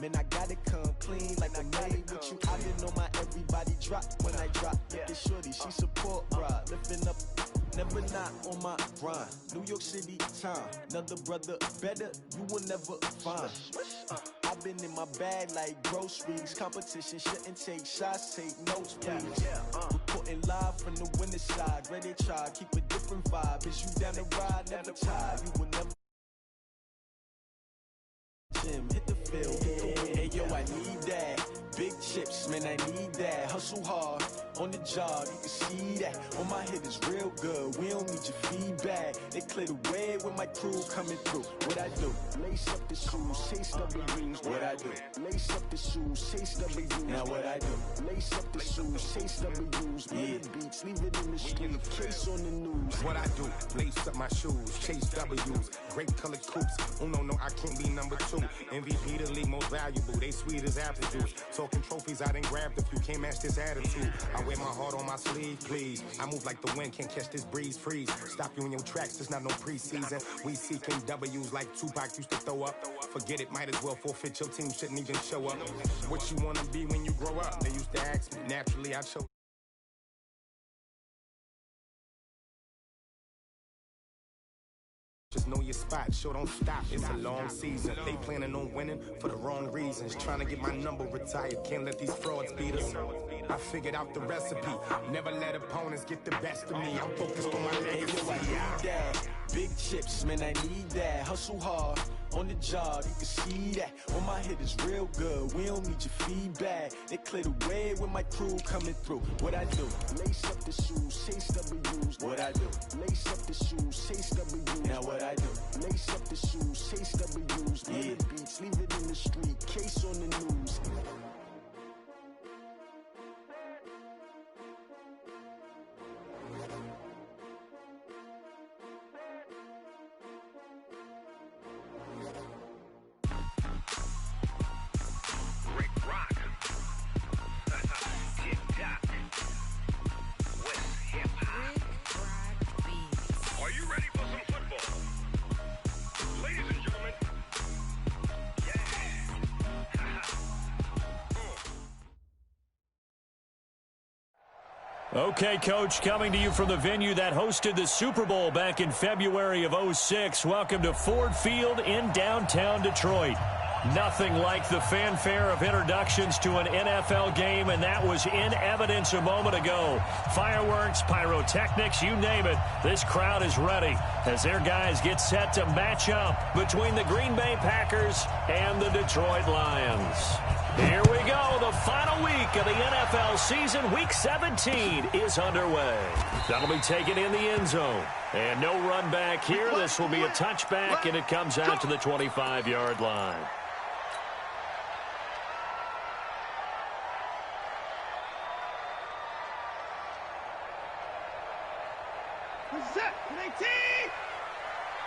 Man, I gotta come clean like I made with you. I didn't know my everybody drop when I drop. Look at shorty, she support ride, lifting up. Never not on my grind. New York City time. Another brother better, you will never find. I've been in my bag like groceries. Competition shouldn't take shots, take notes, please. Reporting live from the winning side. Ready to try, keep a different vibe. Is you down the ride, never tired. You will never. Gym, hit the field, hit the win. Hey yo, I need that. Big chips, man, I need that. Hustle hard on the job, you can see that. On my hit is real good, we don't need your feedback. They clear the way with my crew coming through. What I do? Lace up the shoes, chase W's. What I do? Lace up the shoes, chase W's. Now what I do? Lace up the shoes, chase W's. Yeah, beats, leave it in the street, case on the news. What I do? Lace up my shoes, chase W's. Great colored coops. Oh no, I can't be number 2. MVP the league most valuable. They sweet as apple juice. Talking trophies, I done grabbed a few. Can't match this attitude. I wear my heart on my sleeve, please. I move like the wind, can't catch this breeze, freeze. Stop you in your tracks, it's not no preseason. We seeking W's like Tupac used to throw up. Forget it, might as well forfeit. Your team shouldn't even show up. What you wanna be when you grow up? They used to ask me. Naturally, I chose. Just know your spot, sure don't stop, it's a long season. They planning on winning for the wrong reasons. Trying to get my number retired, can't let these frauds beat us. I figured out the recipe, never let opponents get the best of me. I'm focused on my legacy. I need that. Big chips, man, I need that. Hustle hard on the job, you can see that. On my hit is real good, we don't need your feedback. They clear the way with my crew coming through. What I do? Lace up the shoes, chase W's. What I do? Lace up the shoes, chase W's. Now what I do? Lace up the shoes, chase W's. Yeah, beats, leave it in the street, case on the news. Okay, Coach, coming to you from the venue that hosted the Super Bowl back in February of '06. Welcome to Ford Field in downtown Detroit. Nothing like the fanfare of introductions to an NFL game, and that was in evidence a moment ago. Fireworks, pyrotechnics, you name it. This crowd is ready as their guys get set to match up between the Green Bay Packers and the Detroit Lions. Here we go. The final week of the NFL season, Week 17, is underway. That'll be taken in the end zone. And no run back here. This will be a touchback, and it comes out to the 25-yard line. Set,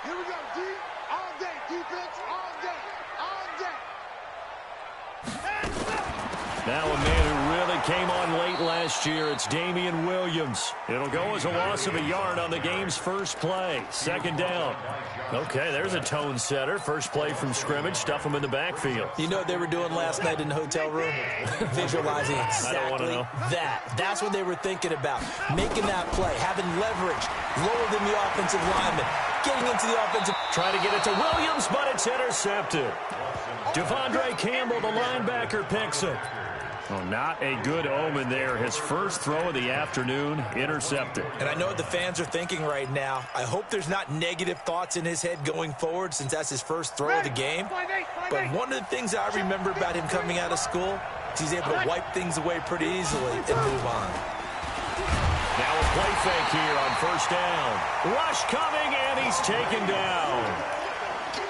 here we go, D. All day, defense, all day, all day. Now a man who really came on late last year, it's Damian Williams. It'll go as a loss of a yard on the game's first play. Second down. Okay, there's a tone setter. First play from scrimmage. Stuff him in the backfield. You know what they were doing last night in the hotel room? Visualizing exactly that. That's what they were thinking about. Making that play, having leverage, lower than the offensive lineman, getting into the offensive. Trying to get it to Williams, but it's intercepted. Devondre Campbell, the linebacker, picks it. Oh, not a good omen there. His first throw of the afternoon, intercepted. And I know what the fans are thinking right now. I hope there's not negative thoughts in his head going forward since that's his first throw of the game. But one of the things I remember about him coming out of school is he's able to wipe things away pretty easily and move on. Now a play fake here on first down. Rush coming, and he's taken down.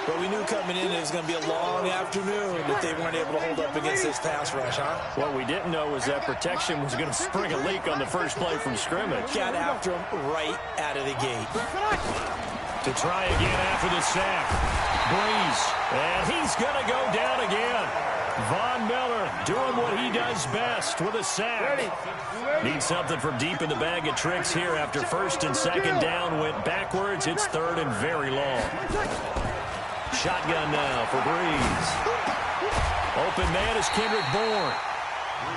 But we knew coming in it was going to be a long afternoon if they weren't able to hold up against this pass rush, huh? What we didn't know was that protection was going to spring a leak on the first play from scrimmage. Got after him right out of the gate. To try again after the sack. Breeze. And he's going to go down again. Von Miller doing what he does best with a sack. Needs something from deep in the bag of tricks here after first and second down went backwards. It's third and very long. Shotgun now for Breeze. Open man is Kendrick Bourne.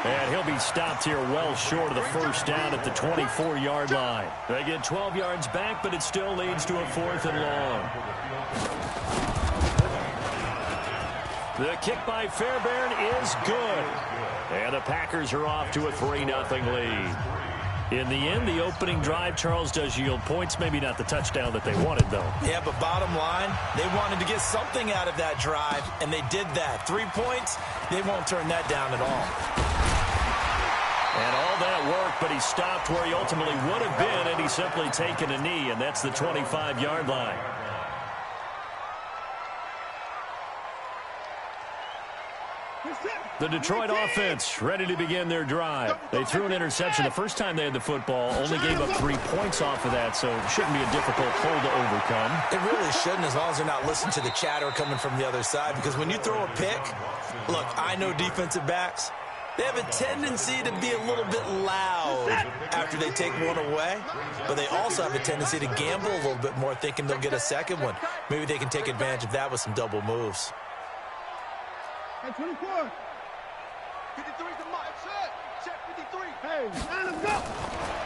And he'll be stopped here well short of the first down at the 24-yard line. They get 12 yards back, but it still leads to a 4th and long. The kick by Fairbairn is good. And the Packers are off to a 3-0 lead. In the end, the opening drive, Charles, does yield points. Maybe not the touchdown that they wanted, though. Yeah, but bottom line, they wanted to get something out of that drive, and they did that. 3 points, they won't turn that down at all. And all that work, but he stopped where he ultimately would have been, and he's simply taken a knee, and that's the 25-yard line. The Detroit offense ready to begin their drive. They threw an interception the first time they had the football, only gave up 3 points off of that, so it shouldn't be a difficult hole to overcome. It really shouldn't, as long as they're not listening to the chatter coming from the other side, because when you throw a pick, look, I know defensive backs, they have a tendency to be a little bit loud after they take one away, but they also have a tendency to gamble a little bit more, thinking they'll get a second one. Maybe they can take advantage of that with some double moves. Hey, 24. 53's the mark. Check 53. Hey, line him go.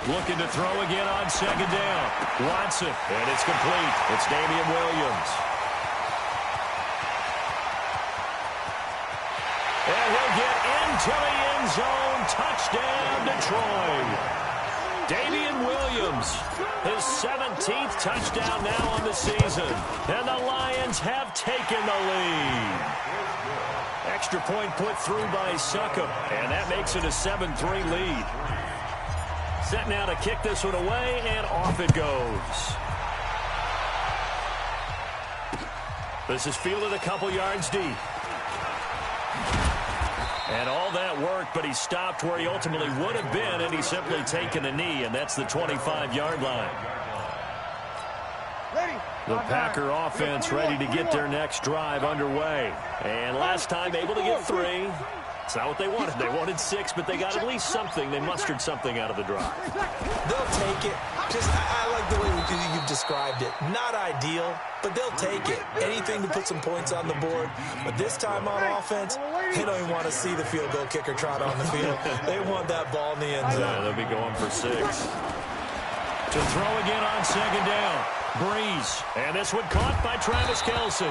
Looking to throw again on second down. Watson, and it's complete. It's Damian Williams. And he'll get into the end zone. Touchdown, Detroit. Damian Williams, his 17th touchdown now on the season. And the Lions have taken the lead. Extra point put through by Succop, and that makes it a 7-3 lead. Set now to kick this one away, and off it goes. This is fielded a couple yards deep. And all that work, but he stopped where he ultimately would have been, and he's simply taken a knee, and that's the 25-yard line. The Packer offense ready to get their next drive underway. And last time able to get 3. It's not what they wanted. They wanted 6, but they got at least something. They mustered something out of the drive. They'll take it. I like the way you've described it. Not ideal, but they'll take it. Anything to put some points on the board. But this time on offense, they don't even want to see the field goal kicker trot on the field. They want that ball in the end zone. Yeah, they'll be going for 6. To throw again on second down. Breeze. And this one caught by Travis Kelce.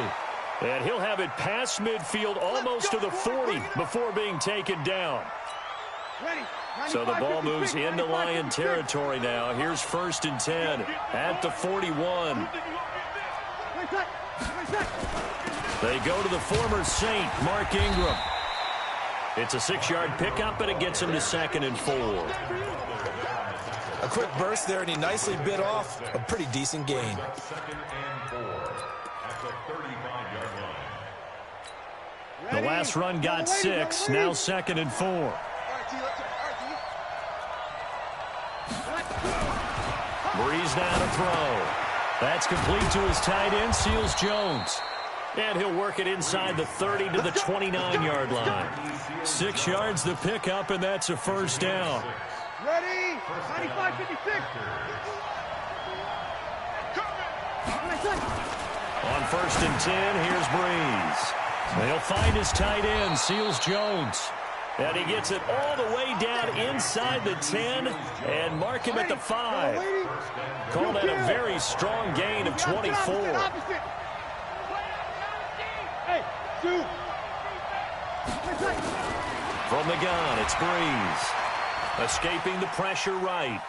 And he'll have it past midfield almost to the 40 before being taken down. So the ball moves into Lion territory now. Here's 1st and 10 at the 41. They go to the former Saint, Mark Ingram. It's a 6-yard pickup, but it gets him to 2nd and 4. A quick burst there, and he nicely bit off a pretty decent gain. The last run got 6, now 2nd and 4. Breeze now to throw. That's complete to his tight end, Seals Jones. And he'll work it inside the 30 to the 29-yard line. 6 yards the pickup, and that's a 1st down. Ready? 95-56. On 1st and 10, here's Breeze. They'll find his tight end, Seals Jones. And he gets it all the way down inside the 10 and mark him at the 5. Call that a very strong gain of 24. From the gun, it's Breeze. Escaping the pressure right.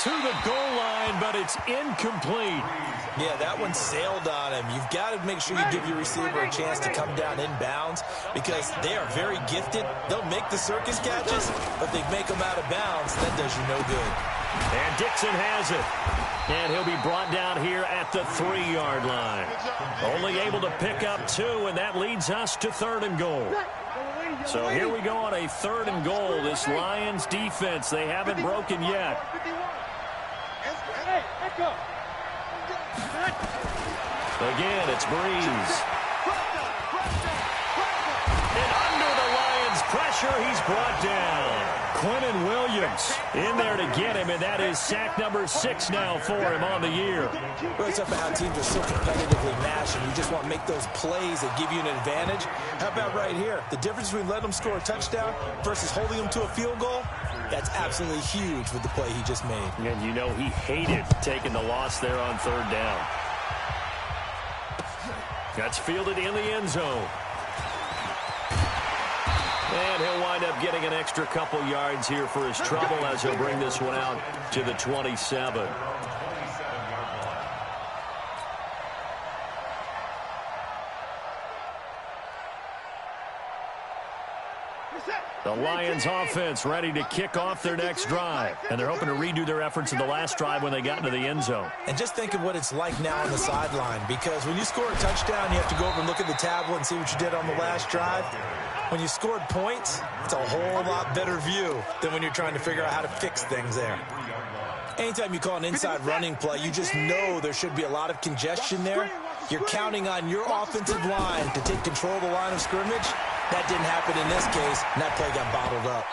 To the goal line, but it's incomplete. Yeah, that one sailed on him. You've got to make sure you give your receiver a chance to come down inbounds because they are very gifted. They'll make the circus catches, but they make them out of bounds. That does you no good. And Dixon has it. And he'll be brought down here at the 3-yard line. Only able to pick up 2, and that leads us to 3rd and goal. So here we go on a 3rd and goal. This Lions defense, they haven't broken yet. Again, it's Breeze. And under the Lions' pressure, he's brought down. Quinnen Williams in there to get him, and that is sack number 6 now for him on the year. Well, it's up to how teams are so competitively matched, and you just want to make those plays that give you an advantage. How about right here? The difference between letting them score a touchdown versus holding them to a field goal, that's absolutely huge with the play he just made. And you know he hated taking the loss there on 3rd down. That's fielded in the end zone. And he'll wind up getting an extra couple yards here for his trouble as he'll bring this one out to the 27. The Lions offense ready to kick off their next drive. And they're hoping to redo their efforts in the last drive when they got into the end zone. And just think of what it's like now on the sideline, because when you score a touchdown, you have to go over and look at the tablet and see what you did on the last drive. When you scored points, it's a whole lot better view than when you're trying to figure out how to fix things there. Anytime you call an inside running play, you just know there should be a lot of congestion there. You're counting on your offensive line to take control of the line of scrimmage. That didn't happen in this case, and that play got bottled up.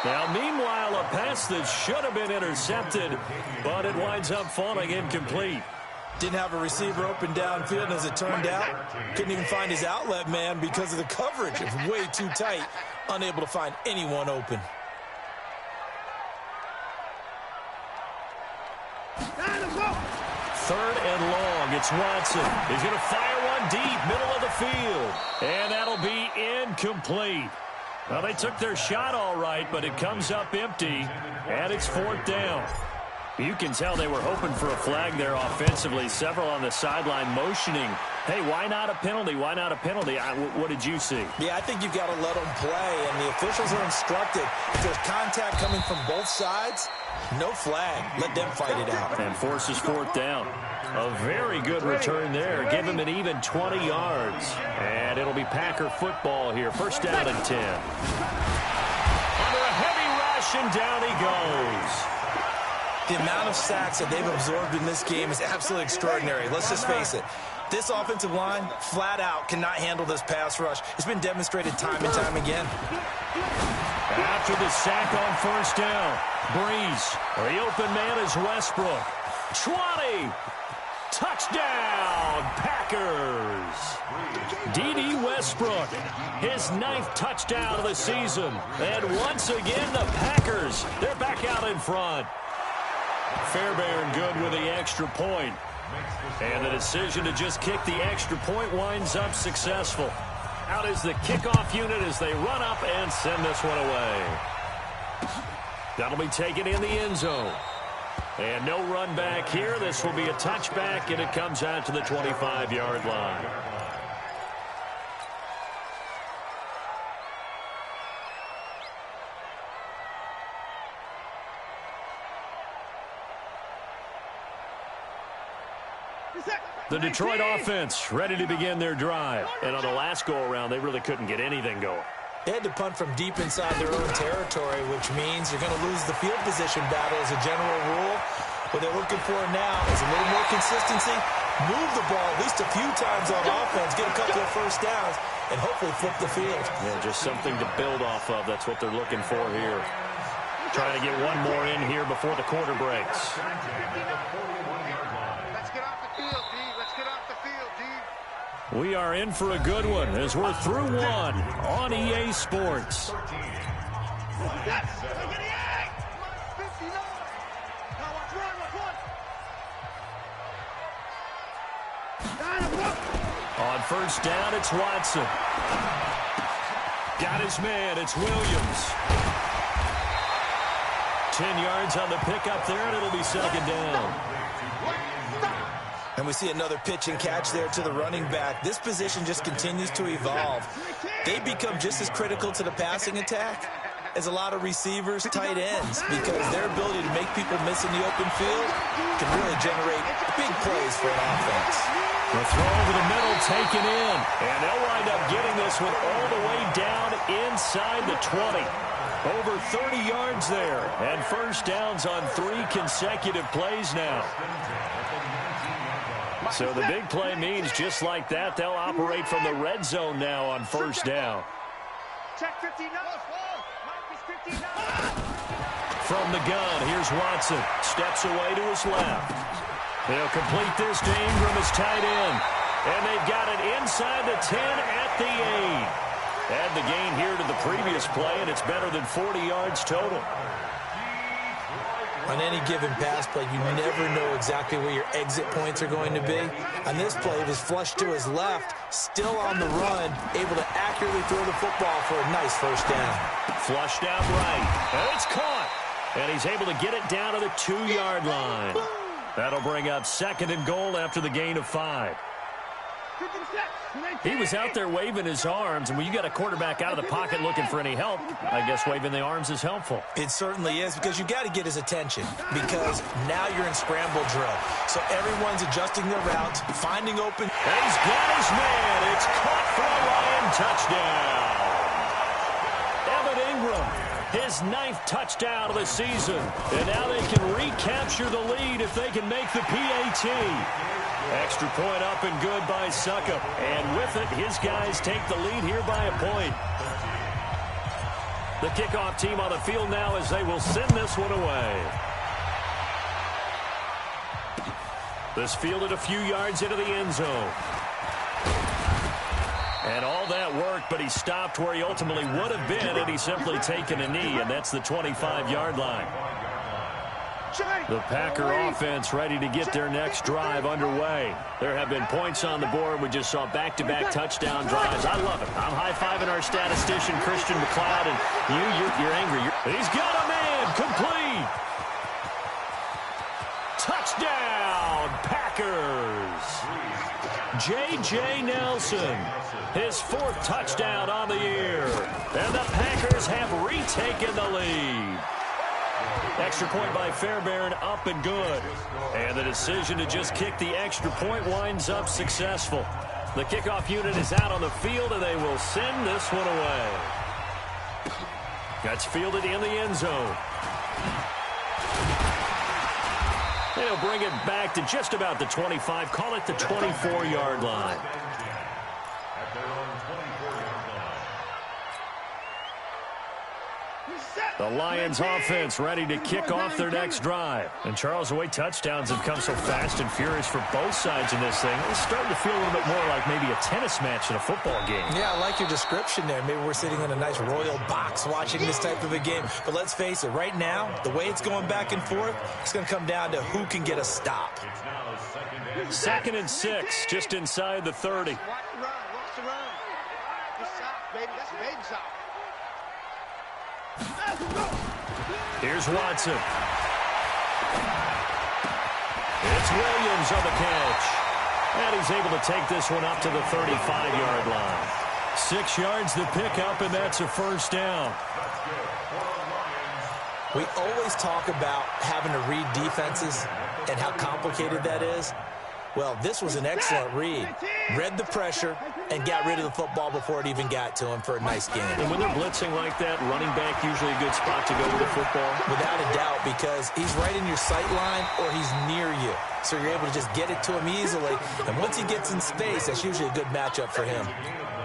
Now, meanwhile, a pass that should have been intercepted, but it winds up falling incomplete. Didn't have a receiver open downfield, and as it turned out, couldn't even find his outlet man because of the coverage. It was way too tight, unable to find anyone open. Third and long. It's Watson. He's going to fire one deep, middle of the field. And that'll be incomplete. Well, they took their shot all right, but it comes up empty, and it's 4th down. You can tell they were hoping for a flag there offensively. Several on the sideline motioning, hey, why not a penalty? Why not a penalty? What did you see? Yeah, I think you've got to let them play, and the officials are instructed. If there's contact coming from both sides, no flag. Let them fight it out. And forces 4th down. A very good return there. Give him an even 20 yards. And it'll be Packer football here. 1st down and 10. Under a heavy rush, and down he goes. The amount of sacks that they've absorbed in this game is absolutely extraordinary. Let's just face it. This offensive line, flat out, cannot handle this pass rush. It's been demonstrated time and time again. After the sack on 1st down, Breeze. The open man is Westbrook. 20. Touchdown, Packers. D.D. Westbrook, his 9th touchdown of the season. And once again, the Packers, they're back out in front. Fairbairn good with the extra point. And the decision to just kick the extra point winds up successful. Out is the kickoff unit as they run up and send this one away. That'll be taken in the end zone. And no run back here. This will be a touchback, and it comes out to the 25-yard line. The Detroit offense ready to begin their drive. And on the last go-around, they really couldn't get anything going. They had to punt from deep inside their own territory, which means you're going to lose the field position battle as a general rule. What they're looking for now is a little more consistency, move the ball at least a few times on offense, get a couple of 1st downs, and hopefully flip the field. Yeah, just something to build off of. That's what they're looking for here. Trying to get one more in here before the quarter breaks. We are in for a good one as we're through one on EA Sports. On 1st down, it's Watson. Got his man, it's Williams. 10 yards on the pickup there, and it'll be 2nd down. And we see another pitch and catch there to the running back. This position just continues to evolve. They become just as critical to the passing attack as a lot of receivers, tight ends, because their ability to make people miss in the open field can really generate big plays for an offense. The throw over the middle taken in, and they'll wind up getting this one all the way down inside the 20. Over 30 yards there, and 1st downs on 3 consecutive plays now. So the big play means just like that, they'll operate from the red zone now on 1st down. Check 59. From the gun, here's Watson. Steps away to his left. They'll complete this to Ingram as tight end. And they've got it inside the 10 at the 8. Add the gain here to the previous play, and it's better than 40 yards total. On any given pass play, you never know exactly where your exit points are going to be. On this play, it was flushed to his left, still on the run, able to accurately throw the football for a nice first down. Flushed out right, and it's caught. And he's able to get it down to the 2-yard line. That'll bring up 2nd and goal after the gain of 5. He was out there waving his arms, and when you got a quarterback out of the pocket looking for any help, I guess waving the arms is helpful. It certainly is, because you got to get his attention, because now you're in scramble drill. So everyone's adjusting their routes, finding open. And he's got his man. It's caught for a Lion touchdown. Evan Ingram, his 9th touchdown of the season. And now they can recapture the lead if they can make the PAT. Extra point up and good by Succop. And with it, his guys take the lead here by a point. The kickoff team on the field now as they will send this one away. This fielded a few yards into the end zone. And all that worked, but he stopped where he ultimately would have been had he simply taken a knee, and that's the 25-yard line. The Packer offense ready to get their next drive underway. There have been points on the board. We just saw back-to-back touchdown drives. I love it. I'm high-fiving our statistician, Christian McLeod, and you're angry. He's got a man. Complete. Touchdown, Packers. J.J. Nelson, his 4th touchdown on the year. And the Packers have retaken the lead. Extra point by Fairbairn, up and good. And the decision to just kick the extra point winds up successful. The kickoff unit is out on the field, and they will send this one away. That's fielded in the end zone. They'll bring it back to just about the 25, call it the 24-yard line. The Lions offense ready to kick off their next drive. And Charles, the way touchdowns have come so fast and furious for both sides in this thing, it's starting to feel a little bit more like maybe a tennis match in a football game. Yeah, I like your description there. Maybe we're sitting in a nice royal box watching this type of a game. But let's face it, right now, the way it's going back and forth, it's going to come down to who can get a stop. 2nd and 6, just inside the 30. Watch the run. Good stop, baby. That's a baby stop. Here's Watson. It's Williams on the catch. And he's able to take this one up to the 35-yard line. 6 yards the pickup, and that's a first down. We always talk about having to read defenses and how complicated that is. Well, this was an excellent read. Read the pressure and got rid of the football before it even got to him for a nice game. And when they're blitzing like that, running back usually a good spot to go with the football? Without a doubt, because he's right in your sight line or he's near you. So you're able to just get it to him easily. And once he gets in space, that's usually a good matchup for him.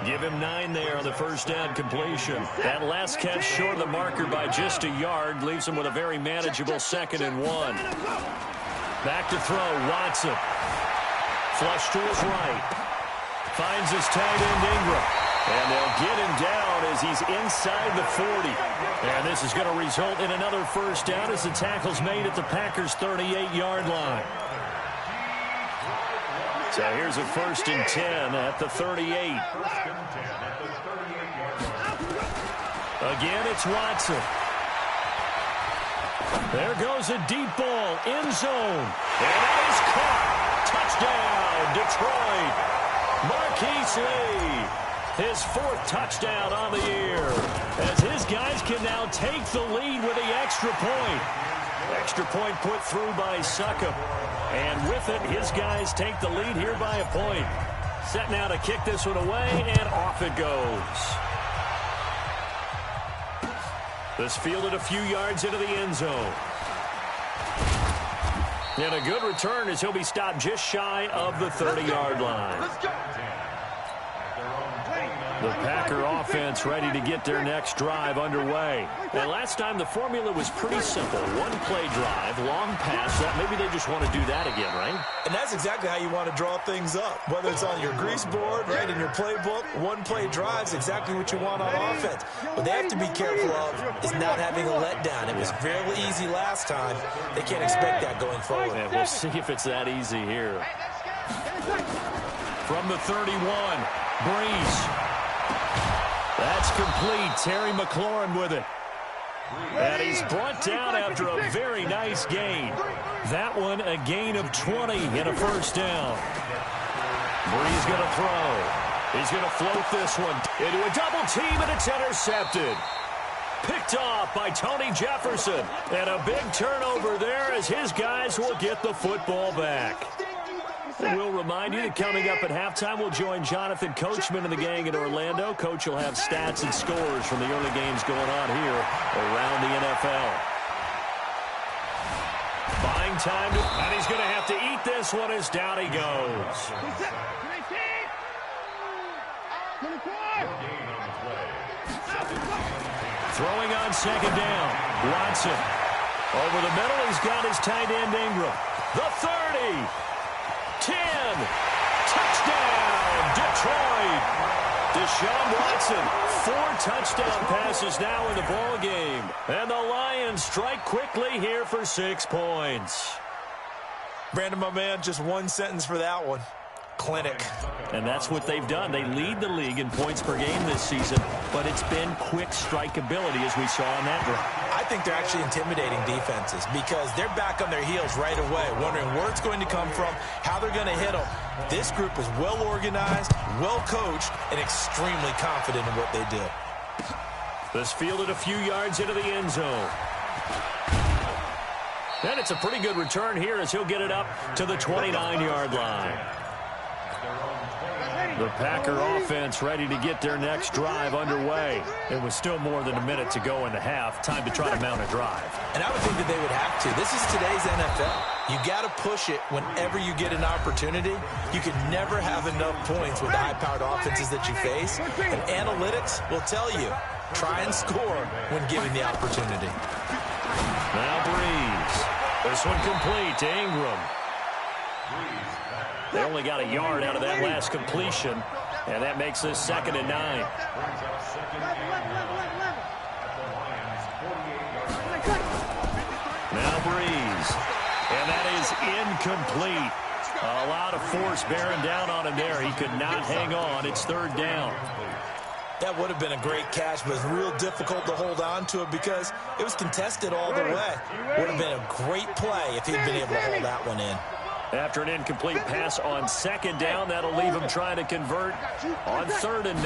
Give him 9 there on the first down completion. That last catch short of the marker by just a yard leaves him with a very manageable 2nd and 1. Back to throw, Watson. Flush to his right. Finds his tight end, Ingram. And they'll get him down as he's inside the 40. And this is going to result in another first down as the tackle's made at the Packers' 38-yard line. So here's a 1st and 10 at the 38. Again, it's Watson. There goes a deep ball, end zone. And that is caught. Touchdown, Detroit. Marquise Lee, his 4th touchdown on the year, as his guys can now take the lead with the extra point. Extra point put through by Succop. And with it, his guys take the lead here by a point. Set now to kick this one away, and off it goes. This fielded a few yards into the end zone. And a good return as he'll be stopped just shy of the 30-yard line. Let's go. The Packer offense ready to get their next drive underway. And last time the formula was pretty simple. One-play drive, long pass. Maybe they just want to do that again, right? And that's exactly how you want to draw things up. Whether it's on your grease board, right, in your playbook, one-play drive's exactly what you want on offense. What they have to be careful of is not having a letdown. It was fairly easy last time. They can't expect that going forward. And we'll see if it's that easy here. From the 31, Breeze. That's complete. Terry McLaurin with it. And he's brought down after a very nice gain. That one a gain of 20 and a first down. Breeze going to throw. He's going to float this one into a double team, and it's intercepted. Picked off by Tony Jefferson. And a big turnover there as his guys will get the football back. And we'll remind you that coming up at halftime, we'll join Jonathan Coachman and the gang in Orlando. Coach will have stats and scores from the early games going on here around the NFL. Buying time, and he's going to have to eat this one as down he goes. Throwing on second down. Watson. Over the middle, he's got his tight end Ingram. The 30. 10. Touchdown, Detroit. Deshaun Watson, 4 touchdown passes now in the ball game. And the Lions strike quickly here for 6 points. Brandon, my man, just one sentence for that one. Clinic. And that's what they've done. They lead the league in points per game this season, but it's been quick strikeability as we saw on that drive. I think they're actually intimidating defenses because they're back on their heels right away, wondering where it's going to come from, how they're going to hit them. This group is well organized, well coached, and extremely confident in what they do. This fielded a few yards into the end zone. And it's a pretty good return here as he'll get it up to the 29-yard line. The Packer offense ready to get their next drive underway. It was still more than a minute to go in the half. Time to try to mount a drive. And I would think that they would have to. This is today's NFL. You got to push it whenever you get an opportunity. You can never have enough points with the high-powered offenses that you face. And analytics will tell you, try and score when given the opportunity. Now Breeze. This one complete to Ingram. They only got a yard out of that last completion, and that makes this 2nd and 9. Now Breeze, and that is incomplete. A lot of force bearing down on him there. He could not hang on. It's 3rd down. That would have been a great catch, but it's real difficult to hold on to it because it was contested all the way. Would have been a great play if he'd been able to hold that one in. After an incomplete pass on 2nd down, that'll leave him trying to convert on 3rd and 9.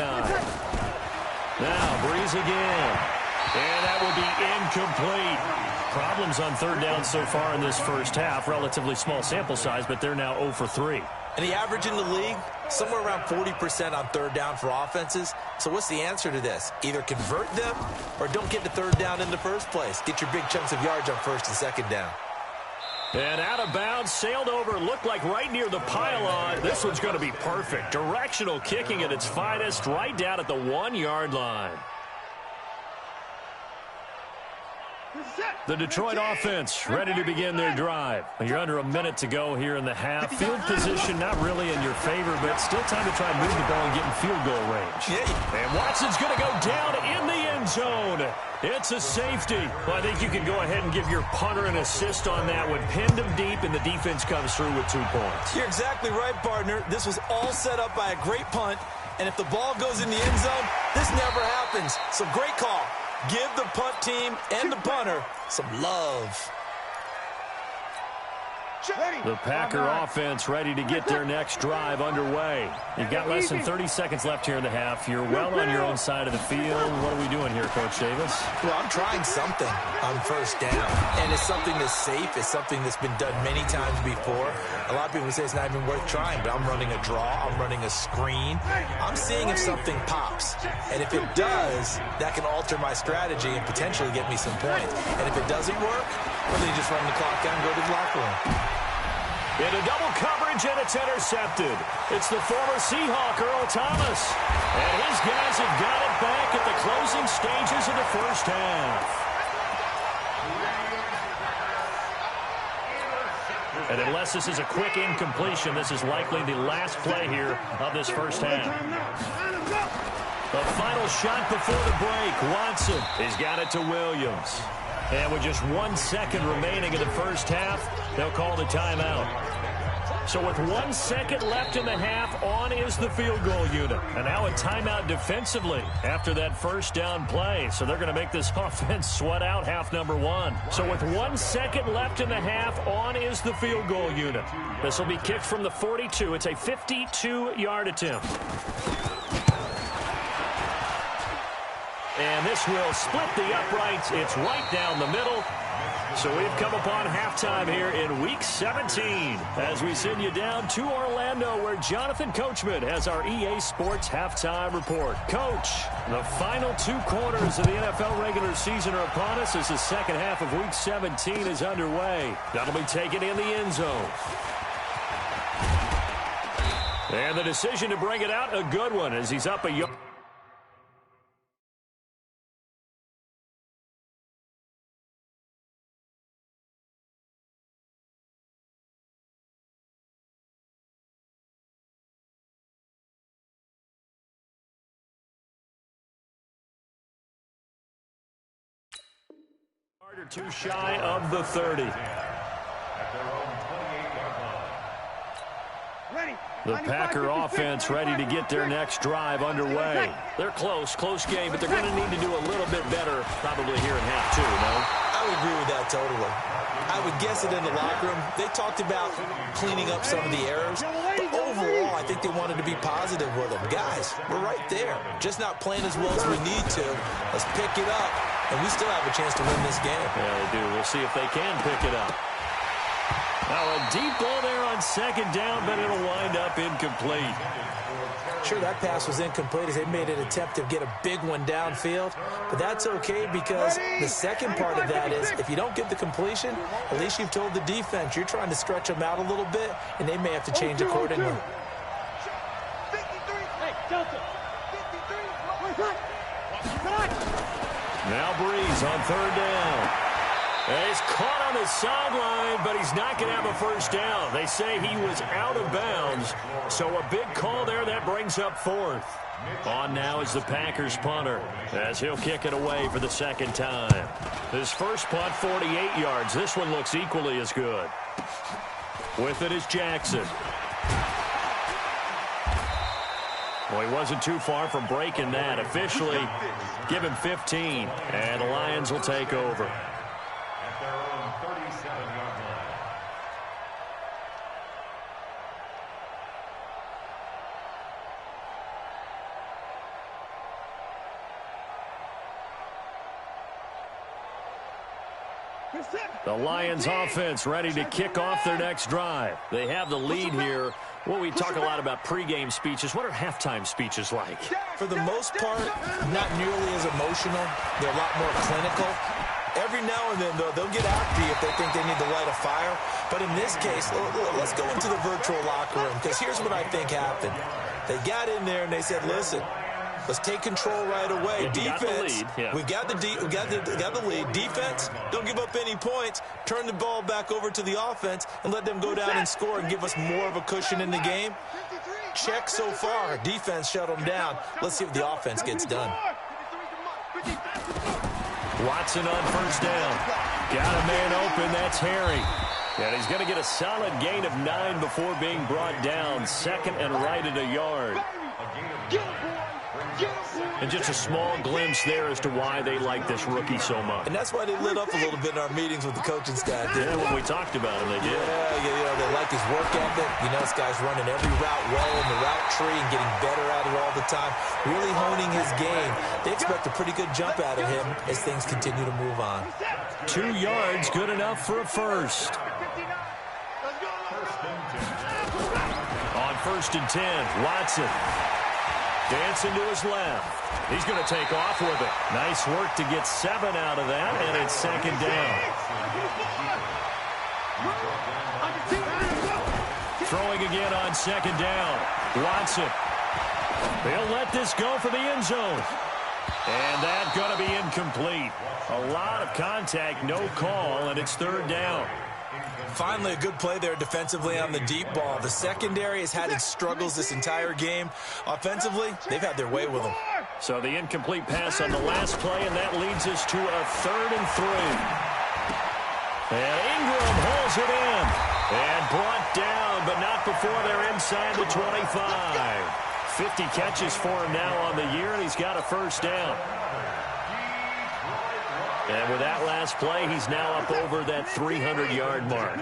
Now, Breeze again. And that will be incomplete. Problems on 3rd down so far in this first half. Relatively small sample size, but they're now 0 for 3. And the average in the league, somewhere around 40% on 3rd down for offenses. So what's the answer to this? Either convert them or don't get to 3rd down in the first place. Get your big chunks of yards on 1st and 2nd down. And out of bounds, sailed over, looked like right near the pylon. This one's going to be perfect. Directional kicking at its finest, right down at the 1-yard line. The Detroit offense ready to begin their drive. You're under a minute to go here in the half. Field position not really in your favor, but still time to try and move the ball and get in field goal range. And Watson's going to go down in the end zone. It's a safety. Well, I think you can go ahead and give your punter an assist on that one. Pinned him deep, and the defense comes through with 2 points. You're exactly right, partner. This was all set up by a great punt, and if the ball goes in the end zone, this never happens. So great call. Give the punt team and the punter some love. The Packer offense ready to get their next drive underway. You've got less than 30 seconds left here in the half. You're well on your own side of the field. What are we doing here, Coach Davis? Well, I'm trying something on 1st down. And it's something that's safe. It's something that's been done many times before. A lot of people say it's not even worth trying, but I'm running a draw. I'm running a screen. I'm seeing if something pops. And if it does, that can alter my strategy and potentially get me some points. And if it doesn't work, well, then you just run the clock down and go to the locker room. Into double coverage, and it's intercepted. It's the former Seahawk, Earl Thomas. And his guys have got it back at the closing stages of the first half. And unless this is a quick incompletion, this is likely the last play here of this first half. The final shot before the break. Watson has got it to Williams. And with just 1 second remaining in the first half, they'll call the timeout. So with 1 second left in the half, on is the field goal unit. And now a timeout defensively after that first down play. So they're going to make this offense sweat out half number one. So with 1 second left in the half, on is the field goal unit. This will be kicked from the 42. It's a 52-yard attempt. And this will split the uprights. It's right down the middle. So we've come upon halftime here in Week 17 as we send you down to Orlando where Jonathan Coachman has our EA Sports Halftime Report. Coach, the final 2 quarters of the NFL regular season are upon us as the second half of Week 17 is underway. That'll be taken in the end zone. And the decision to bring it out, a good one as he's up a yard. Or 2 shy of the 30. The Packer offense ready to get their next drive underway. They're close game, but they're going to need to do a little bit better probably here in half 2, no? I would agree with that totally. I would guess it in the locker room. They talked about cleaning up some of the errors, but overall, I think they wanted to be positive with them. Guys, we're right there. Just not playing as well as we need to. Let's pick it up, and we still have a chance to win this game. Yeah, they do. We'll see if they can pick it up. Now a deep ball there on second down, but it'll wind up incomplete. Sure, that pass was incomplete as they made an attempt to get a big one downfield, but that's okay because the second part of that is if you don't get the completion, at least you've told the defense you're trying to stretch them out a little bit, and they may have to change accordingly. Now Breeze on third down. He's caught on the sideline, but he's not going to have a first down. They say he was out of bounds, so a big call there. That brings up fourth. On now is the Packers punter as he'll kick it away for the second time. His first punt, 48 yards. This one looks equally as good. With it is Jackson. Well, he wasn't too far from breaking that. Officially, give him 15, and the Lions will take over. The Lions offense ready to kick off their next drive. They have the lead here. Well, we talk a lot about pregame speeches. What are halftime speeches like? For the most part, not nearly as emotional. They're a lot more clinical. Every now and then, though, they'll get after you if they think they need to light a fire. But in this case, let's go into the virtual locker room, because here's what I think happened. They got in there and they said, listen, let's take control right away. Defense, we got the lead. Defense, don't give up any points. Turn the ball back over to the offense and let them go down and score and give us more of a cushion in the game. Check so far. Defense shut them down. Let's see if the offense gets done. Watson on first down. Got a man open. That's Harry. And he's going to get a solid gain of 9 before being brought down. Second and right at a yard. And just a small glimpse there as to why they like this rookie so much. And that's why they lit up a little bit in our meetings with the coaching staff. Yeah, when we talked about him, they did. Yeah, they like his work ethic. You know, this guy's running every route well in the route tree and getting better at it all the time. Really honing his game. They expect a pretty good jump out of him as things continue to move on. 2 yards, good enough for a first. On first and 10, Watson. Dancing to his left. He's going to take off with it. Nice work to get 7 out of that, and it's second down. Throwing again on second down. Watson. They'll let this go for the end zone. And that's going to be incomplete. A lot of contact, no call, and it's third down. Finally, a good play there defensively on the deep ball. The secondary has had its struggles this entire game. Offensively, they've had their way with them. So the incomplete pass on the last play, and that leads us to a 3rd and 3. And Ingram holds it in. And brought down, but not before they're inside the 25. 50 catches for him now on the year, and he's got a first down. And with that last play, he's now up over that 300-yard mark.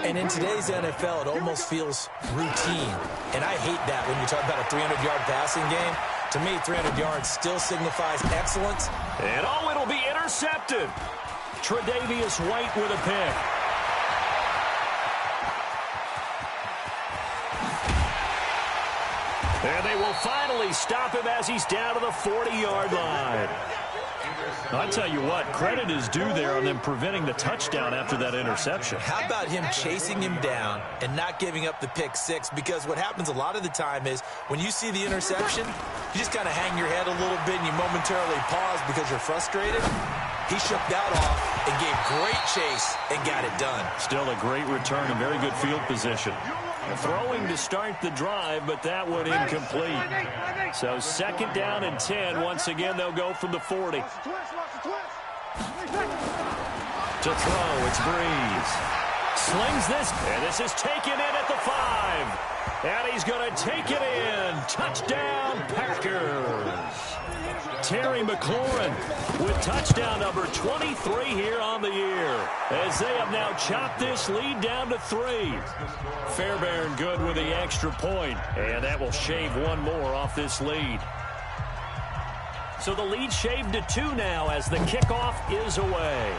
And in today's NFL, it almost feels routine. And I hate that when you talk about a 300-yard passing game. To me, 300 yards still signifies excellence. And it'll be intercepted. Tre'Davious White with a pick. And they will finally stop him as he's down to the 40-yard line. I'll tell you what, credit is due there on them preventing the touchdown after that interception. How about him chasing him down and not giving up the pick six? Because what happens a lot of the time is when you see the interception, you just kind of hang your head a little bit and you momentarily pause because you're frustrated. He shook that off and gave great chase and got it done. Still a great return and very good field position. Throwing to start the drive, but that one incomplete. So 2nd down and 10. Once again, they'll go from the 40. To throw, it's Breeze. Slings this, and this is taken in at the 5. And he's going to take it in. Touchdown, Packers. Terry McLaurin with touchdown number 23 here on the year, as they have now chopped this lead down to 3. Fairbairn good with the extra point, and that will shave one more off this lead. So the lead shaved to 2 now as the kickoff is away.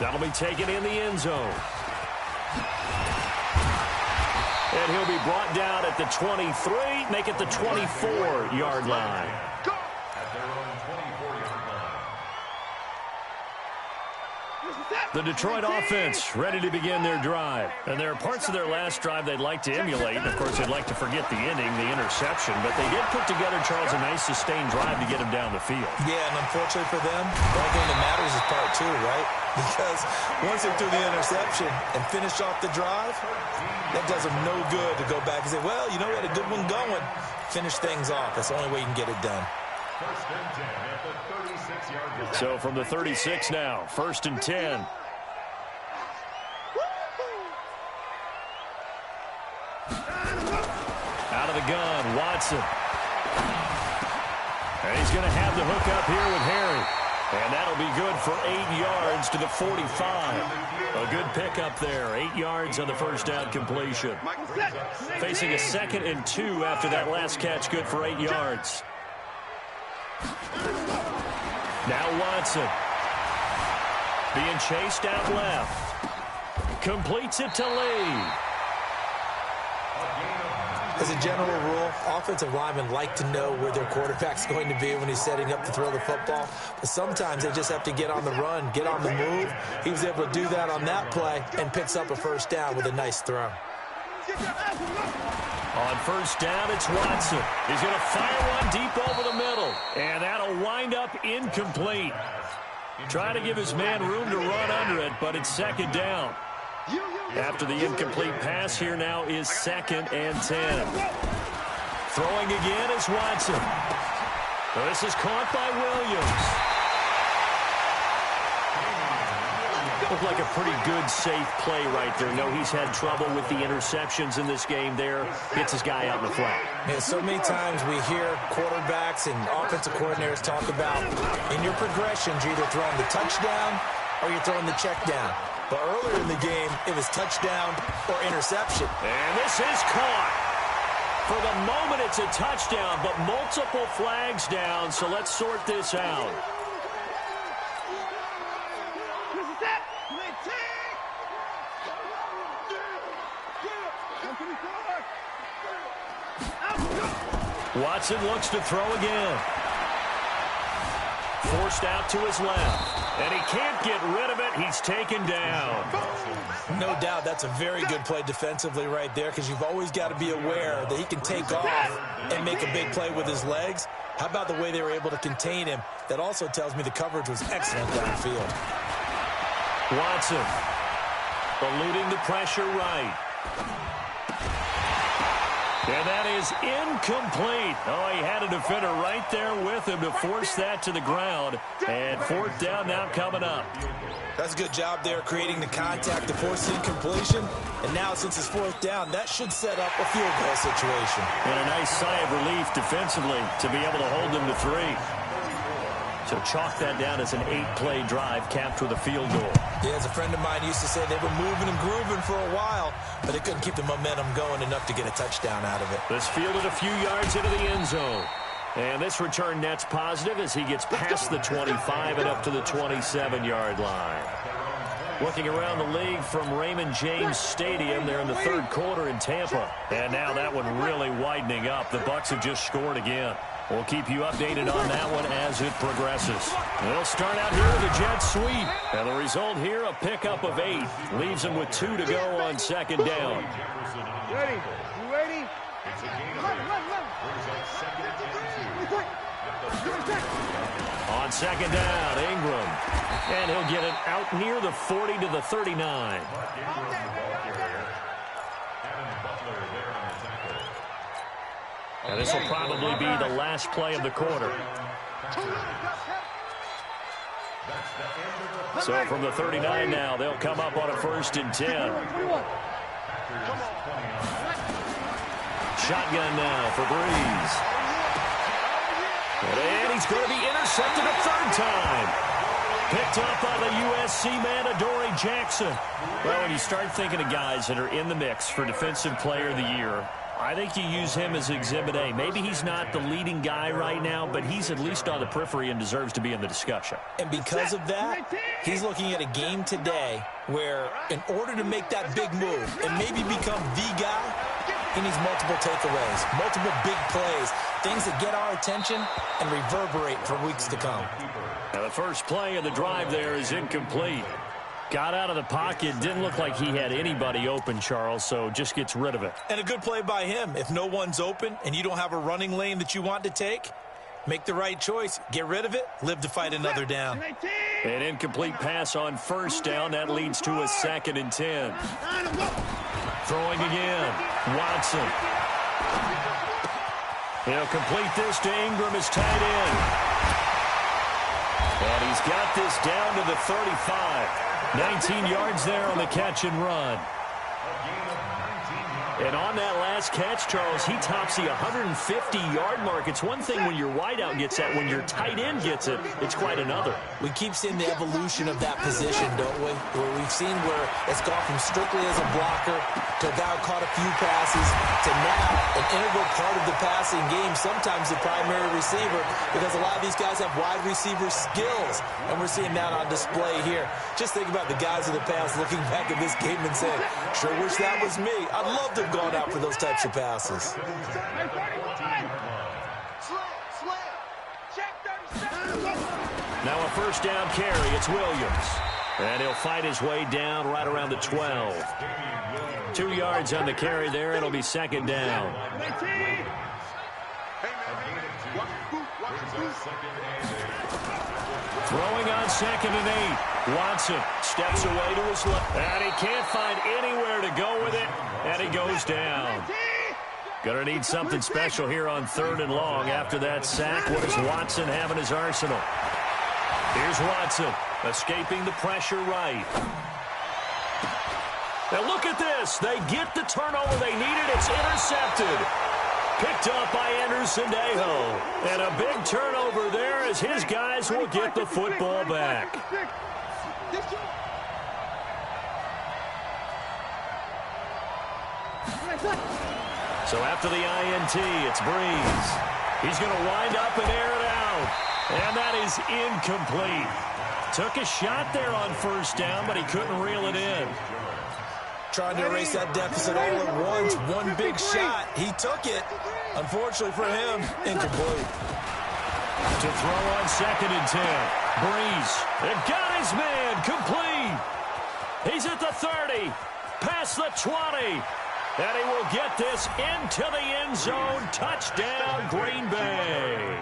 That'll be taken in the end zone. And he'll be brought down at the 23, make it the 24-yard line. The Detroit offense ready to begin their drive. And there are parts of their last drive they'd like to emulate. And, of course, they'd like to forget the ending, the interception. But they did put together, Charles, a nice sustained drive to get him down the field. Yeah, and unfortunately for them, the only thing that matters is part 2, right? Because once they threw the interception and finished off the drive, that does them no good to go back and say, well, you know what, a good one going. Finish things off. That's the only way you can get it done. So from the 36 now, 1st and 10. Out of the gun, Watson. And he's going to have the hook up here with Harry. And that'll be good for 8 yards to the 45. A good pickup there. 8 yards on the first down completion. Facing a 2nd and 2 after that last catch, good for 8 yards. Now Watson. Being chased out left. Completes it to Lee. As a general rule, offensive linemen like to know where their quarterback's going to be when he's setting up to throw the football. But sometimes they just have to get on the run, get on the move. He was able to do that on that play and picks up a first down with a nice throw. On first down, it's Watson. He's going to fire one deep over the middle. And that'll wind up incomplete. Trying to give his man room to run under it, but it's 2nd down. After the incomplete pass, here now is 2nd and 10. Throwing again is Watson. This is caught by Williams. Looked like a pretty good, safe play right there. No, he's had trouble with the interceptions in this game there. Gets his guy out in the flat. Yeah, so many times we hear quarterbacks and offensive coordinators talk about in your progressions, you're either throwing the touchdown or you're throwing the check down. But earlier in the game, it was touchdown or interception. And this is caught. For the moment, it's a touchdown, but multiple flags down, so let's sort this out. Watson looks to throw again. Forced out to his left. And he can't get rid of it. He's taken down. No doubt that's a very good play defensively right there, because you've always got to be aware that he can take off and make a big play with his legs. How about the way they were able to contain him? That also tells me the coverage was excellent downfield. Watson eluding the pressure right. And that is incomplete. Oh, he had a defender right there with him to force that to the ground. And fourth down now coming up. That's a good job there, creating the contact to force the incompletion. And now, since it's fourth down, that should set up a field goal situation. And a nice sigh of relief defensively to be able to hold them to 3. So chalk that down as an 8-play drive capped with a field goal. Yeah, as a friend of mine used to say, they were moving and grooving for a while, but they couldn't keep the momentum going enough to get a touchdown out of it. This fielded a few yards into the end zone. And this return net's positive as he gets past the 25 and up to the 27-yard line. Looking around the league from Raymond James Stadium, they're in the third quarter in Tampa. And now that one really widening up. The Bucs have just scored again. We'll keep you updated on that one as it progresses. They'll start out here with a jet sweep. And the result here, a pickup of 8. Leaves them with 2 to go on second down. Ready? You ready? On second down, Ingram. And he'll get it out near the 40 to the 39. And this will probably be the last play of the quarter. So from the 39 now, they'll come up on a 1st and 10. Shotgun now for Breeze. And he's going to be intercepted a 3rd time. Picked up by the USC man, Adoree Jackson. Well, when you start thinking of guys that are in the mix for Defensive Player of the Year, I think you use him as Exhibit A. Maybe he's not the leading guy right now, but he's at least on the periphery and deserves to be in the discussion. And because of that, he's looking at a game today where in order to make that big move and maybe become the guy, he needs multiple takeaways, multiple big plays, things that get our attention and reverberate for weeks to come. Now the first play of the drive there is incomplete. Got out of the pocket, didn't look like he had anybody open, Charles, so just gets rid of it. And a good play by him. If no one's open and you don't have a running lane that you want to take, make the right choice. Get rid of it. Live to fight another down. An incomplete pass on 1st down. That leads to a 2nd and 10. Throwing again. Watson. He'll complete this to Ingram as tight end. And he's got this down to the 35. 19 yards there on the catch and run. And on that last catch, Charles, he tops the 150-yard mark. It's one thing when your wideout gets that. When your tight end gets it, it's quite another. We keep seeing the evolution of that position, don't we? Where we've seen where it's gone from strictly as a blocker to a guy who caught a few passes to now an integral part of the passing game, sometimes the primary receiver, because a lot of these guys have wide receiver skills, and we're seeing that on display here. Just think about the guys of the past looking back at this game and saying, sure wish that was me. I'd love to have gone out for those types of passes. Now a 1st down carry. It's Williams. And he'll fight his way down right around the 12. 2 yards on the carry there. It'll be 2nd down. Throwing on 2nd and 8. Watson steps away to his left. And he can't find anywhere to go with it. And he goes down. Going to need something special here on 3rd and long after that sack. What does Watson have in his arsenal? Here's Watson escaping the pressure right. Now look at this. They get the turnover they needed. It's intercepted. Picked up by Anderson-Dejo. And a big turnover there as his guys will get the football back. So after the INT, it's Breeze. He's going to wind up and air it out. And that is incomplete. Took a shot there on 1st down, but he couldn't reel it in. Trying to erase that deficit all at once. One big shot. He took it. Unfortunately for him, incomplete. To throw on 2nd and 10. Breeze. It got his man. Complete. He's at the 30. Past the 20. And he will get this into the end zone. Touchdown, Green Bay.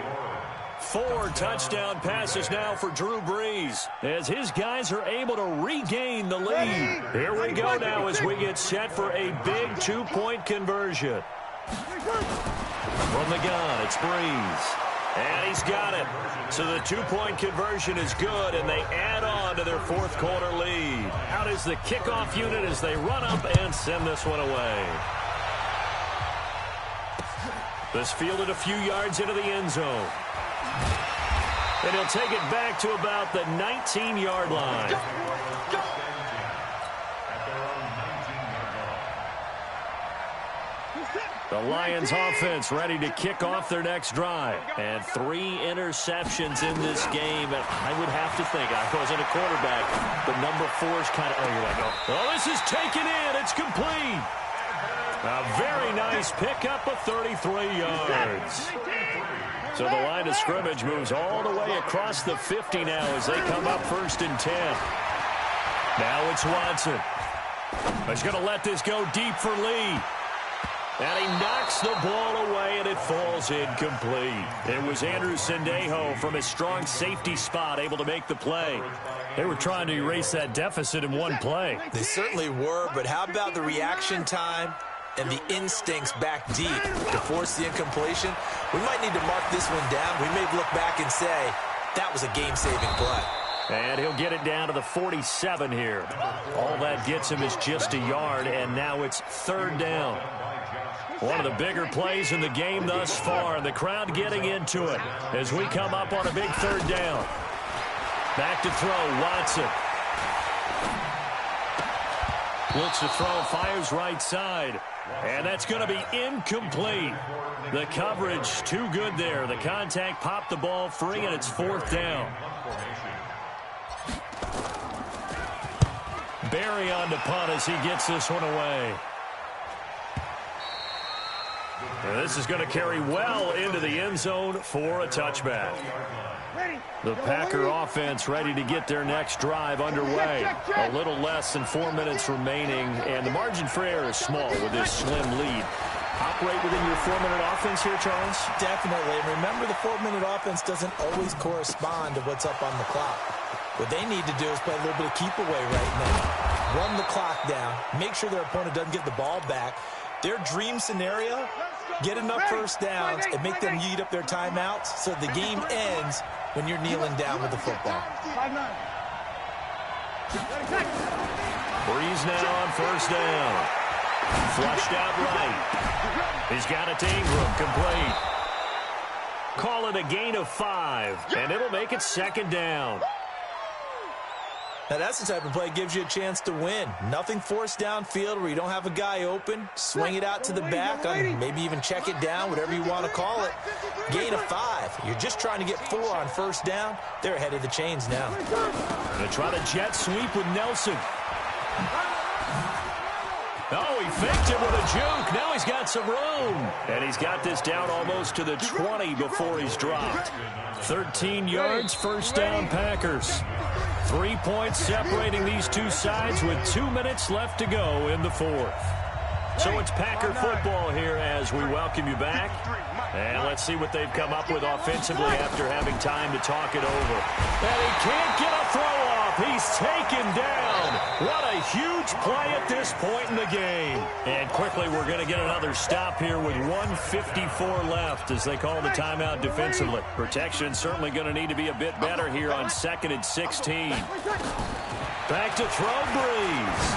4 touchdown passes now for Drew Brees as his guys are able to regain the lead. Here we go now as we get set for a big 2-point conversion. From the gun, it's Brees. And he's got it. So the 2-point conversion is good, and they add on to their 4th quarter lead. Out is the kickoff unit as they run up and send this one away. This fielded a few yards into the end zone. And he'll take it back to about the 19-yard line. The Lions offense ready to kick off their next drive. And 3 interceptions in this game. And I would have to think, I wasn't a quarterback, but number 4 is kind of, you're like, oh, this is taken in. It's complete. A very nice pickup of 33 yards. So the line of scrimmage moves all the way across the 50 now as they come up 1st and 10. Now it's Watson. He's going to let this go deep for Lee. And he knocks the ball away, and it falls incomplete. It was Andrew Sendejo from his strong safety spot able to make the play. They were trying to erase that deficit in one play. They certainly were, but how about the reaction time and the instincts back deep to force the incompletion? We might need to mark this one down. We may look back and say that was a game-saving play. And he'll get it down to the 47 here. All that gets him is just a yard, and now it's 3rd down. One of the bigger plays in the game thus far, and the crowd getting into it as we come up on a big 3rd down. Back to throw, Watson. Looks to throw, fires right side. And that's going to be incomplete. The coverage too good there. The contact popped the ball free, and it's 4th down. Barry on to punt as he gets this one away. And this is going to carry well into the end zone for a touchback. The Packer offense ready to get their next drive underway. A little less than 4 minutes remaining, and the margin for error is small with this slim lead. Operate within your 4-minute offense here, Charles? Definitely. And remember, the 4-minute offense doesn't always correspond to what's up on the clock. What they need to do is play a little bit of keep away right now. Run the clock down. Make sure their opponent doesn't get the ball back. Their dream scenario, get enough 1st downs and make them eat up their timeouts so the game ends when you're kneeling down with the football. Breeze now on 1st down. Flushed out right. He's got it to Ingram, complete. Call it a gain of 5, and it'll make it 2nd down. Now, that's the type of play that gives you a chance to win. Nothing forced downfield where you don't have a guy open. Swing it out to the back, maybe even check it down, whatever you want to call it. Gain of 5. You're just trying to get 4 on 1st down. They're ahead of the chains now. Going to try to jet sweep with Nelson. Oh, he faked it with a juke. Now he's got some room. And he's got this down almost to the 20 before he's dropped. 13 yards, 1st down, Packers. 3 points separating these two sides with 2 minutes left to go in the 4th. So it's Packer football here as we welcome you back. And let's see what they've come up with offensively after having time to talk it over. And he can't get a throw off. He's taken down. What a huge play at this point in the game. And quickly we're going to get another stop here with 1:54 left as they call the timeout defensively. Protection certainly going to need to be a bit better here on 2nd and 16. Back to throw, Breeze.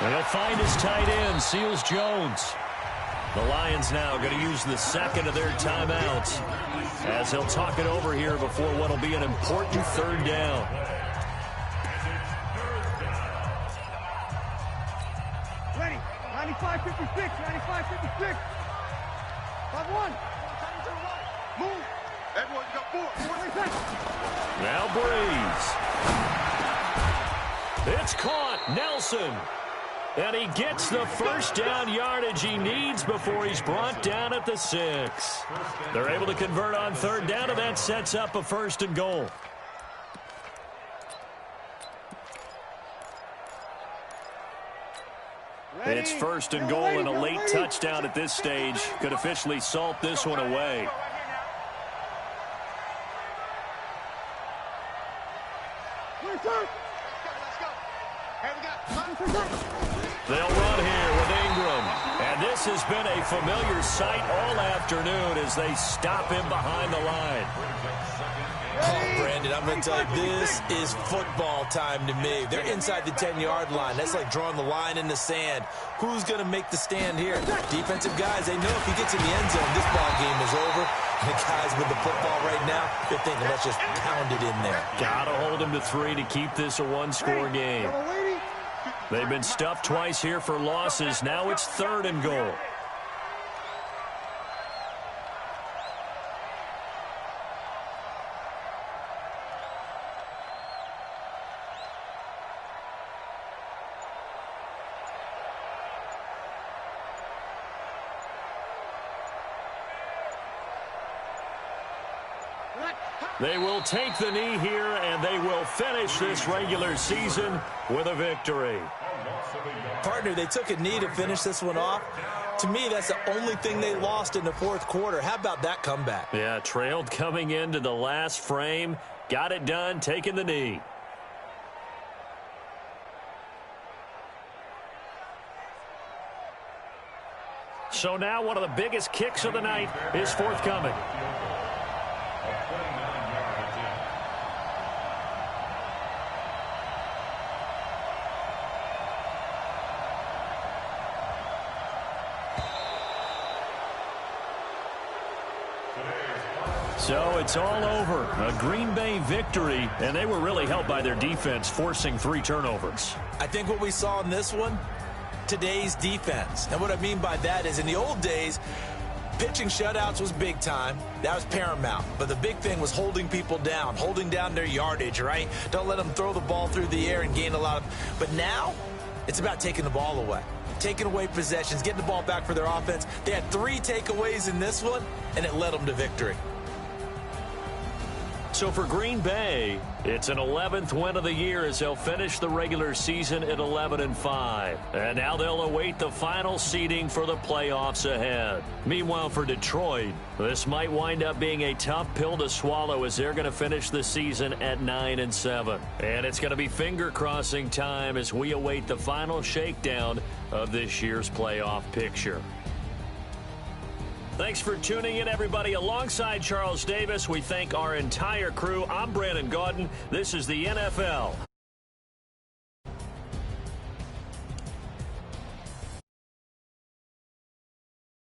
And he'll find his tight end, Seals Jones. The Lions now going to use the 2nd of their timeouts as they'll talk it over here before what will be an important 3rd down. Ready. 95-56. 95-56. 5-1. Move. Everyone, you got 4. Now Breeze. It's caught. Nelson. And he gets the first down yardage he needs before he's brought down at the 6. They're able to convert on third down, and that sets up a 1st and goal. It's 1st and goal, and a late touchdown at this stage could officially salt this one away. They'll run here with Ingram. And this has been a familiar sight all afternoon as they stop him behind the line. Oh, Brandon, I'm going to tell you, this is football time to me. They're inside the 10-yard line. That's like drawing the line in the sand. Who's going to make the stand here? Defensive guys, they know if he gets in the end zone, this ball game is over. And the guys with the football right now, they're thinking, let's just pound it in there. Got to hold him to 3 to keep this a one-score game. They've been stuffed twice here for losses. Now it's 3rd and goal. They will take the knee here, and they will finish this regular season with a victory. Partner, they took a knee to finish this one off. To me, that's the only thing they lost in the 4th quarter. How about that comeback? Yeah, trailed coming into the last frame. Got it done, taking the knee. So now one of the biggest kicks of the night is forthcoming. So it's all over. A Green Bay victory, and they were really helped by their defense, forcing 3 turnovers. I think what we saw in this one, today's defense. And what I mean by that is in the old days, pitching shutouts was big time. That was paramount. But the big thing was holding people down, holding down their yardage, right? Don't let them throw the ball through the air and gain a lot of... But now, it's about taking the ball away. Taking away possessions, getting the ball back for their offense. They had 3 takeaways in this one, and it led them to victory. So for Green Bay, it's an 11th win of the year as they'll finish the regular season at 11-5. And now they'll await the final seeding for the playoffs ahead. Meanwhile, for Detroit, this might wind up being a tough pill to swallow as they're going to finish the season at 9-7. And it's going to be finger-crossing time as we await the final shakedown of this year's playoff picture. Thanks for tuning in, everybody. Alongside Charles Davis, we thank our entire crew. I'm Brandon Gaudin. This is the NFL